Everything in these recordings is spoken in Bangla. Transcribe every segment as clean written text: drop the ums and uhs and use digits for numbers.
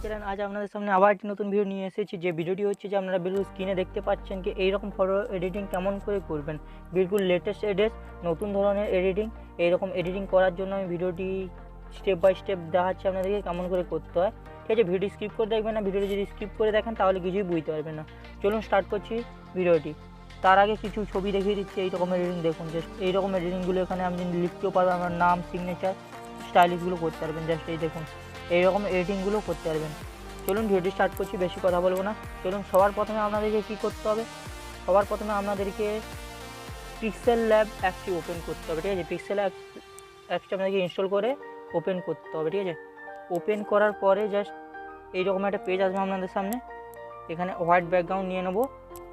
চ্যানেল। আজ আপনাদের সামনে আবার একটি নতুন ভিডিও নিয়ে এসেছি। যে ভিডিওটি হচ্ছে যে আপনারা বিলকুল স্ক্রিনে দেখতে পাচ্ছেন কি এইরকম ফটো এডিটিং কেমন করে করবেন, বিলকুল লেটেস্ট নতুন ধরনের এডিটিং। এইরকম এডিটিং করার জন্য আমি ভিডিওটি স্টেপ বাই স্টেপ দেখাচ্ছি আপনাদেরকে কেমন করে করতে হয়। ঠিক আছে, ভিডিও স্কিপ করে দেখবেন না। ভিডিওটি যদি স্কিপ করে দেখেন তাহলে কিছুই বুঝতে পারবেন না। চলুন স্টার্ট করছি ভিডিওটি। তার আগে কিছু ছবি দেখিয়ে দিচ্ছি। এইরকম এডিটিং দেখুন, জাস্ট এইরকম এডিটিংগুলো এখানে আপনি লিখতেও পারবেন, আমার নাম, সিগনেচার, স্টাইলিশগুলো করতে পারবেন। জাস্ট এই দেখুন এইরকম এডিটিংগুলো করতে পারবেন। চলুন ভিডিওটি স্টার্ট করছি, বেশি কথা বলবো না। চলুন সবার প্রথমে আপনাদেরকে কী করতে হবে, সবার প্রথমে আপনাদেরকে পিক্সেল ল্যাব অ্যাপটি ওপেন করতে হবে। ঠিক আছে, পিক্সেল অ্যাপসটি আপনাদেরকে ইনস্টল করে ওপেন করতে হবে। ঠিক আছে, ওপেন করার পরে জাস্ট এইরকম একটা পেজ আসবে আপনাদের সামনে। এখানে হোয়াইট ব্যাকগ্রাউন্ড নিয়ে নেবো।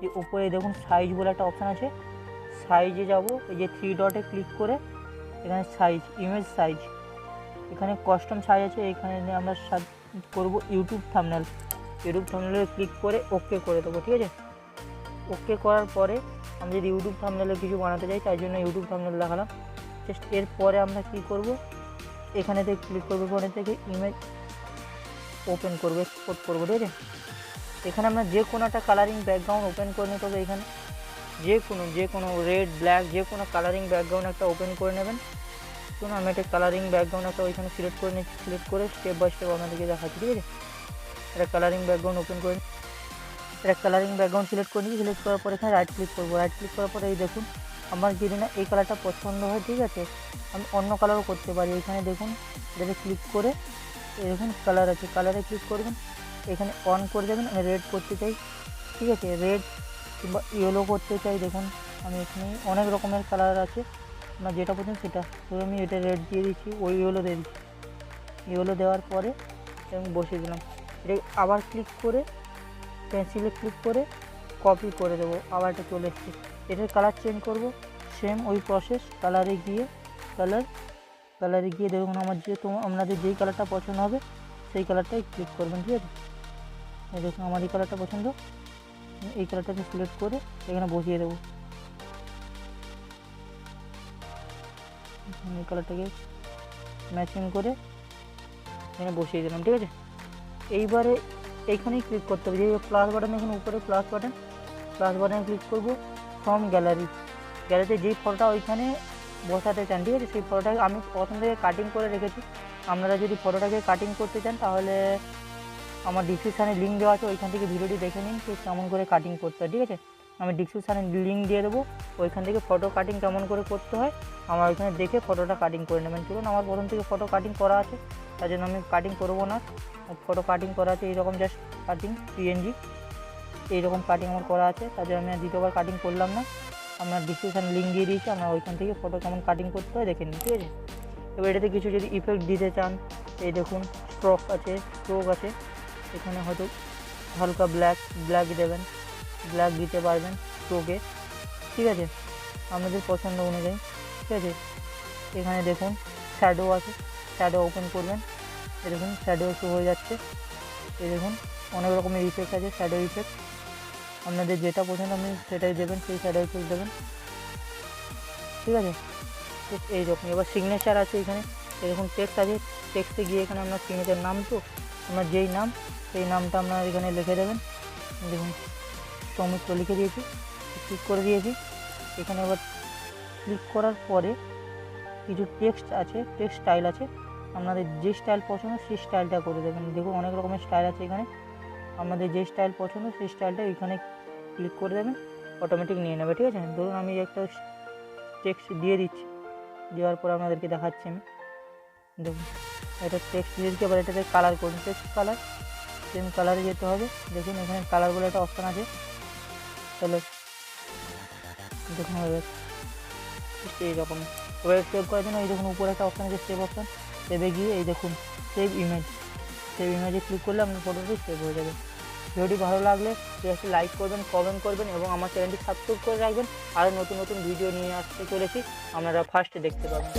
যে উপরে দেখুন সাইজ বলে একটা অপশান আছে, সাইজে যাব। এই যে 3 ডটে ক্লিক করে এখানে সাইজ, ইমেজ সাইজ, এখানে কাস্টম সাইজ আছে। এখানে আমরা করব ইউটিউব থাম্বনেল। ইউটিউব থাম্বনেলে ক্লিক করে ওকে করে দেবো। ঠিক আছে, ওকে করার পরে আমি যদি ইউটিউব থাম্বনেলে কিছু বানাতে চাই, তাই জন্য ইউটিউব থাম্বনেল দেখালাম। জাস্ট এরপরে আমরা কী করব, এখানেতে ক্লিক করবো, পরে থেকে ইমেজ ওপেন করবো, এক্সপোর্ট করবো। ঠিক আছে, এখানে আমরা যে কোনো একটা কালারিং ব্যাকগ্রাউন্ড ওপেন করে নিতে হবে। এখানে যে কোনো রেড, ব্ল্যাক, যে কোনো কালারিং ব্যাকগ্রাউন্ড একটা ওপেন করে নেবেন। শুনুন, আমি একটা কালারিং ব্যাকগ্রাউন্ড একটা ওইখানে সিলেক্ট করে নিচ্ছি। সিলেক্ট করে স্টেপ বাই স্টেপ আপনাদেরকে দেখাচ্ছি। ঠিক আছে, একটা কালারিং ব্যাকগ্রাউন্ড ওপেন করে একটা কালারিং ব্যাকগ্রাউন্ড সিলেক্ট করে নিচ্ছি। সিলেক্ট করার পর এখানে রাইট ক্লিক করবো। রাইট ক্লিক করার পরে এই দেখুন আমার যদি না এই কালারটা পছন্দ হয়, ঠিক আছে, আমি অন্য কালারও করতে পারি। এখানে দেখুন এটাতে ক্লিক করে দেখুন কালার আছে, কালারে ক্লিক করবেন, এখানে অন করে দেবেন। আমি রেড করতে চাই, ঠিক আছে, রেড কিংবা ইয়েলো করতে চাই। দেখুন আমি এখানে অনেক রকমের কালার আছে, আপনার যেটা পছন্দ সেটা। তো আমি এটা রেড দিয়ে দিচ্ছি, ওই ইয়েলো দিয়ে দিচ্ছি। ইয়েলো দেওয়ার পরে আমি বসিয়ে দিলাম। এটা আবার ক্লিক করে পেন্সিলে ক্লিক করে কপি করে দেবো। আবার এটা চলে এসছে। এটার কালার চেঞ্জ করব, সেম ওই প্রসেস। কালারে গিয়ে দেখুন আমার আপনাদের যেই কালারটা পছন্দ হবে সেই কালারটাই ক্লিক করবেন। ঠিক আছে, এই দেখুন আমার এই কালারটা পছন্দ, এই কালারটাকে সিলেক্ট করে এখানে বসিয়ে দেবো। এই কালারটাকে ম্যাচিং করে এখানে বসিয়ে দিলাম। ঠিক আছে, এইবারে এইখানেই ক্লিক করতে হবে। যে প্লাস বাটন, এখানে উপরে প্লাস বাটনে ক্লিক করব। ফ্রম গ্যালারিতে যেই ফটোটা ওইখানে বসাতে চান, ঠিক আছে, সেই ফটোটাকে আমি প্রথম থেকে কাটিং করে রেখেছি। আপনারা যদি ফটোটাকে কাটিং করতে চান তাহলে আমার ডিসক্রিপশানে লিঙ্ক দেওয়া আছে, ওইখান থেকে ভিডিওটি দেখে নিন তো কেমন করে কাটিং করতে হয়। ঠিক আছে, আমি ডিসক্রিপশানে লিঙ্ক দিয়ে দেবো, ওইখান থেকে ফটো কাটিং কেমন করে করতে হয় আমার ওইখানে দেখে ফটোটা কাটিং করে নেবেন। চলুন, আমার প্রথম থেকে ফটো কাটিং করা আছে, তার জন্য আমি কাটিং করবো না। ফটো কাটিং করা আছে এইরকম, জাস্ট কাটিং PNG এইরকম কাটিং আমার করা আছে, তার জন্য আমি দ্বিতীয়বার কাটিং করলাম না। আপনার ডিসক্রিপশানে লিঙ্ক দিয়ে দিয়েছি, আপনার ওইখান থেকে ফটো কেমন কাটিং করতে হয় দেখে নিন। ঠিক আছে, এবার এটাতে কিছু যদি ইফেক্ট দিতে চান, এই দেখুন স্ট্রোক আছে, এখানে হয়তো হালকা ব্ল্যাক দেবেন, ব্ল্যাক দিতে পারবেন স্ট্রোকে। ঠিক আছে, আপনাদের পছন্দ অনুযায়ী। ঠিক আছে, এখানে দেখুন শ্যাডো আছে, শ্যাডো ওপেন করবেন। এই দেখুন শ্যাডো শো হয়ে যাচ্ছে। এই দেখুন অনেক রকমের ইফেক্ট আছে, শ্যাডো ইফেক্ট। আপনাদের যেটা পছন্দ আপনি সেটাই দেবেন, সেই শ্যাডো ইফেক্ট দেবেন। ঠিক আছে, এইরকম। এবার সিগনেচার আছে, এখানে এরকম টেক্সট আছে, টেক্সটে গিয়ে এখানে আপনার সিগনেচার নাম, তো আপনার যেই নাম সেই নামটা আপনার এখানে লিখে দেবেন। দেখুন সৌমিত্র লিখে দিয়েছি, ক্লিক করে দিয়েছি। এখানে এবার ক্লিক করার পরে কিছু টেক্সট স্টাইল আছে, আপনাদের যে স্টাইল পছন্দ সেই স্টাইলটা করে দেবেন। দেখুন অনেক রকমের স্টাইল আছে এখানে, আপনাদের যে স্টাইল পছন্দ সেই স্টাইলটা এখানে ক্লিক করে দেবেন, অটোমেটিক নিয়ে নেবে। ঠিক আছে, ধরুন আমি একটা টেক্সট দিয়ে দিচ্ছি, দেওয়ার পর আপনাদেরকে দেখাচ্ছি আমি। দেখুন এটা টেক্সট দিয়ে দিচ্ছি, আবার এটাতে কালার করুন, টেক্সট কালার, সেম কালারে যেতে হবে। দেখুন এখানে কালার বলে একটা অপশান আছে, তাহলে দেখুন হয়ে গেছে এইরকম। এবার সেভ করার জন্য এই দেখুন উপরে একটা অপশান আছে, সেভ অপশান। সেভে গিয়ে এই দেখুন সেভ ইমেজে ক্লিক করলে আপনার ফটোটি সেভ হয়ে যাবে। ভিডিওটি ভালো লাগলে একটু লাইক করবেন, কমেন্ট করবেন এবং আমার চ্যানেলটি সাবস্ক্রাইব করে রাখবেন। আরও নতুন ভিডিও নিয়ে আসতে চলেছি, আপনারা ফার্স্টে দেখতে পাবেন।